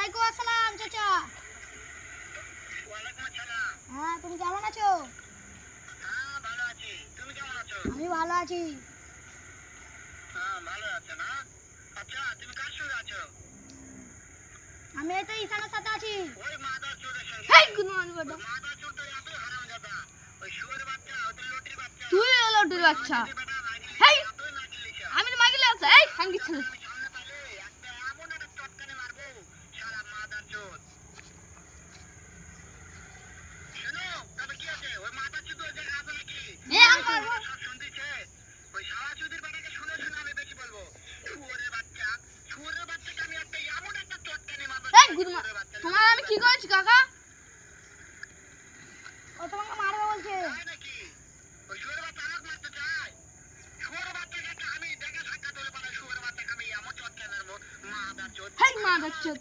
ওয়ালাইকুম আসসালাম চাচা। ওয়ালাইকুম আসসালাম। হ্যাঁ, তুমি কেমন আছো? হ্যাঁ, ভালো আছি। তুমি কেমন আছো? আমি ভালো আছি। হ্যাঁ, ভালো আছো না? আচ্ছা, তুমি কার সঙ্গে আছো? আমি এই তো ঈশানের সাথে আছি। ওই মাদার চোরের সঙ্গে। হেই, গুড মর্নিং ওই বেটা। মাদার চোর তো এত হারামজাদা। ওই শুয়োরের বাচ্চা, ওদের লটির বাচ্চা। তুই লটির বাচ্চা। যদি বেটা মাইকেল হেই, লিখা, এতই মাইকেল লিখা। আমি তো মাইকেল আছে। এই আমি কি ছেলে? আমি সামনে পাইলে একটা এমন একটা চটকানে মারবো, শালা মাদার চোর। শোনো, তবে কি আছে? ওই মাদার চোদ ওই জায়গায় আছে নাকি? এ আমার সব শুনতেছে। ওই শালা চোদের বেটাকে শুনে শুনে আমি বেশি বলবো। শুয়োরের বাচ্চা, শুয়োরের বাচ্চাকে আমি একটা এমন একটা চটকানে মারবো, এই শালা গুড শুয়োরের বাচ্চা। তোমার আমি কি করেছি কাকা? ও তোমাকে মারবে বলছে। তাই নাকি? ওই শুয়োরের বাচ্চা আমাকে মারতে চায়? শুয়োরের বাচ্চাকে একটা আমি দেখা সাক্ষাৎ হলে পারে শুয়োরের বাচ্চাকে আমি এমন চটকানে মারবো, মাদার চোদ। হেই মাদার চোদ।